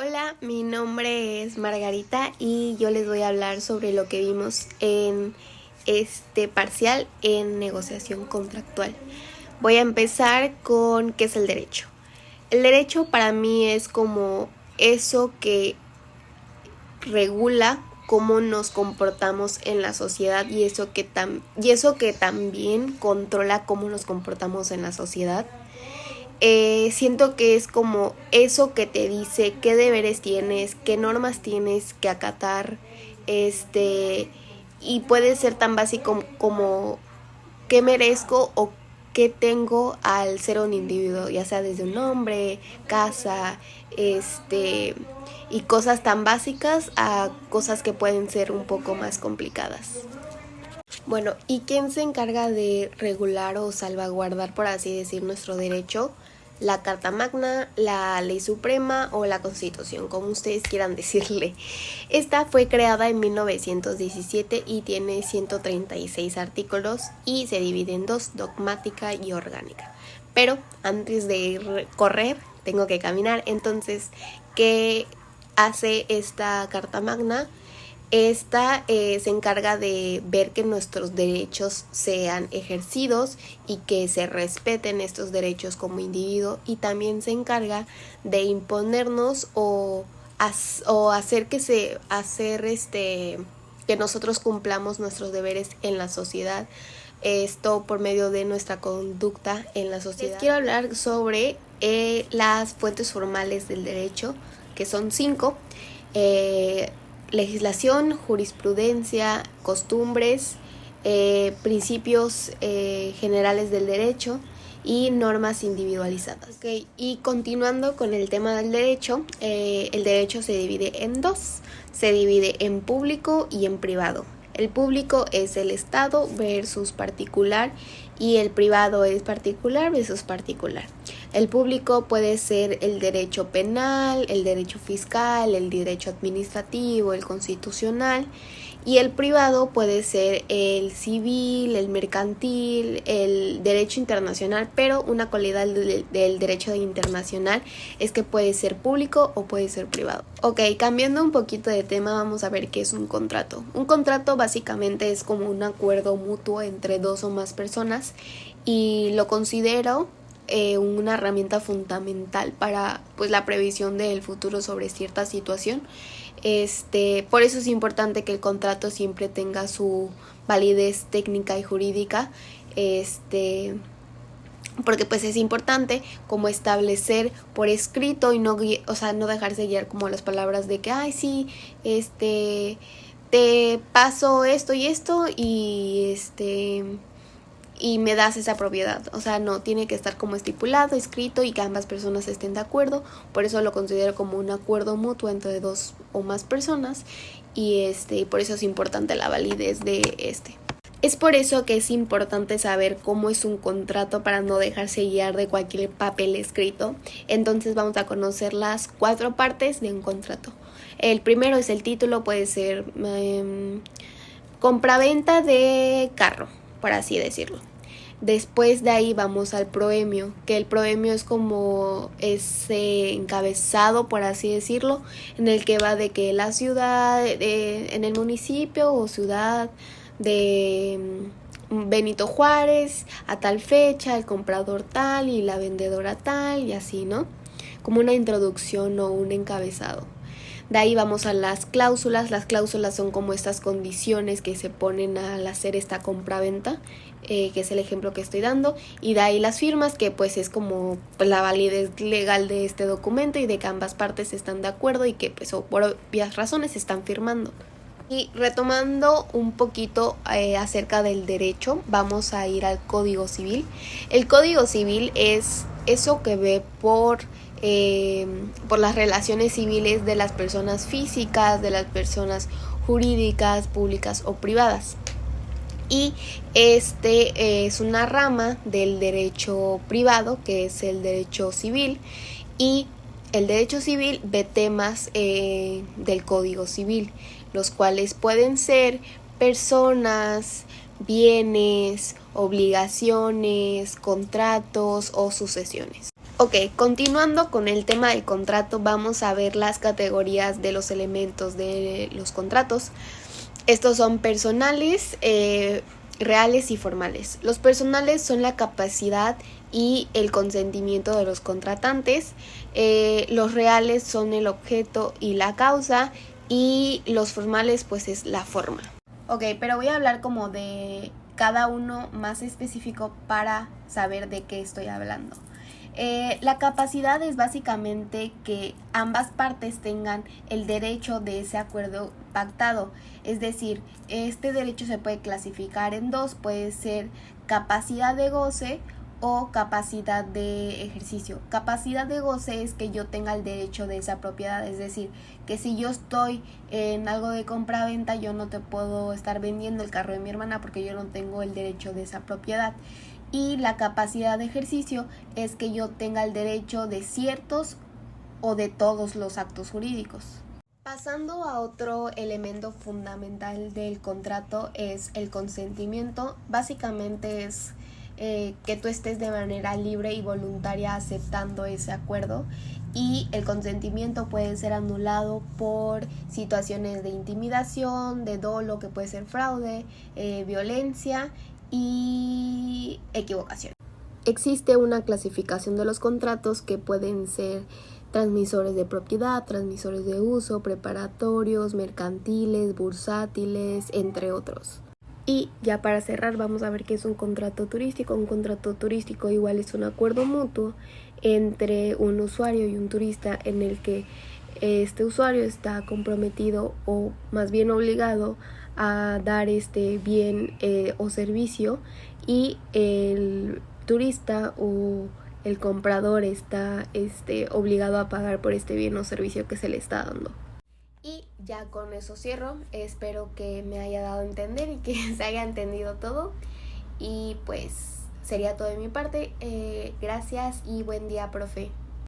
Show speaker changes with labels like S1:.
S1: Hola, mi nombre es Margarita y yo les voy a hablar sobre lo que vimos en este parcial en negociación contractual. Voy a empezar con qué es el derecho. El derecho para mí es como eso que regula cómo nos comportamos en la sociedad y eso que también controla cómo nos comportamos en la sociedad. Siento que es como eso que te dice qué deberes tienes, qué normas tienes que acatar, y puede ser tan básico como qué merezco o qué tengo al ser un individuo, ya sea desde un nombre, casa, y cosas tan básicas a cosas que pueden ser un poco más complicadas. Bueno, ¿y quién se encarga de regular o salvaguardar, por así decir, nuestro derecho? La Carta Magna, la Ley Suprema o la Constitución, como ustedes quieran decirle. Esta fue creada en 1917 y tiene 136 artículos y se divide en dos, dogmática y orgánica. Pero antes de correr, tengo que caminar. Entonces, ¿qué hace esta Carta Magna? Esta se encarga de ver que nuestros derechos sean ejercidos y que se respeten estos derechos como individuo, y también se encarga de imponernos o hacer que nosotros cumplamos nuestros deberes en la sociedad. Esto por medio de nuestra conducta en la sociedad. Les quiero hablar sobre las fuentes formales del derecho, que son 5. Legislación, jurisprudencia, costumbres, principios generales del derecho y normas individualizadas. Okay. Y continuando con el tema del derecho, el derecho se divide en dos. Se divide en público y en privado. El público es el Estado versus particular y el privado es particular versus particular. El público puede ser el derecho penal, el derecho fiscal, el derecho administrativo, el constitucional, y el privado puede ser el civil, el mercantil, el derecho internacional, pero una cualidad del derecho internacional es que puede ser público o puede ser privado. Ok, cambiando un poquito de tema, vamos a ver qué es un contrato. Un contrato básicamente es como un acuerdo mutuo entre dos o más personas y lo considero una herramienta fundamental para la previsión del futuro sobre cierta situación. Por eso es importante que el contrato siempre tenga su validez técnica y jurídica, porque es importante como establecer por escrito y no dejarse guiar como las palabras de que sí, te paso esto y esto y me das esa propiedad. No, tiene que estar como estipulado, escrito y que ambas personas estén de acuerdo. Por eso lo considero como un acuerdo mutuo entre dos o más personas y por eso es importante la validez de este. Es por eso que es importante saber cómo es un contrato para no dejarse guiar de cualquier papel escrito. Entonces vamos a conocer las 4 partes de un contrato. El primero es el título, puede ser compraventa de carro, por así decirlo. Después de ahí vamos al proemio, que el proemio es como ese encabezado, por así decirlo, en el que va de que la ciudad, en el municipio o ciudad de Benito Juárez, a tal fecha, el comprador tal y la vendedora tal y así, ¿no? Como una introducción o un encabezado. De ahí vamos a las cláusulas. Las cláusulas son como estas condiciones que se ponen al hacer esta compraventa, que es el ejemplo que estoy dando. Y de ahí las firmas, que es como la validez legal de este documento y de que ambas partes están de acuerdo y que por obvias razones están firmando. Y retomando un poquito acerca del derecho, vamos a ir al Código Civil. El Código Civil es eso que ve por las relaciones civiles de las personas físicas, de las personas jurídicas, públicas o privadas. Y es una rama del derecho privado, que es el derecho civil, y el derecho civil ve temas del Código Civil, los cuales pueden ser personas, bienes, obligaciones, contratos o sucesiones. Ok, continuando con el tema del contrato, vamos a ver las categorías de los elementos de los contratos. Estos son personales, reales y formales. Los personales son la capacidad y el consentimiento de los contratantes. Los reales son el objeto y la causa, y los formales pues es la forma. Ok, pero voy a hablar como de cada uno más específico para saber de qué estoy hablando. La capacidad es básicamente que ambas partes tengan el derecho de ese acuerdo pactado. Es decir, este derecho se puede clasificar en dos, puede ser capacidad de goce o capacidad de ejercicio. Capacidad de goce es que yo tenga el derecho de esa propiedad, es decir, que si yo estoy en algo de compra-venta, yo no te puedo estar vendiendo el carro de mi hermana porque yo no tengo el derecho de esa propiedad. Y la capacidad de ejercicio es que yo tenga el derecho de ciertos o de todos los actos jurídicos. Pasando a otro elemento fundamental del contrato es el consentimiento. Básicamente es que tú estés de manera libre y voluntaria aceptando ese acuerdo, y el consentimiento puede ser anulado por situaciones de intimidación, de dolo, que puede ser fraude, violencia y equivocación. Existe una clasificación de los contratos que pueden ser transmisores de propiedad, transmisores de uso, preparatorios, mercantiles, bursátiles, entre otros. Y ya para cerrar, vamos a ver qué es un contrato turístico. Un contrato turístico igual es un acuerdo mutuo entre un usuario y un turista, en el que este usuario está comprometido, o más bien obligado, a dar este bien o servicio, y el turista o el comprador está obligado a pagar por este bien o servicio que se le está dando. Y ya con eso cierro. Espero que me haya dado a entender y que se haya entendido todo. Y pues sería todo de mi parte. Gracias y buen día, profe.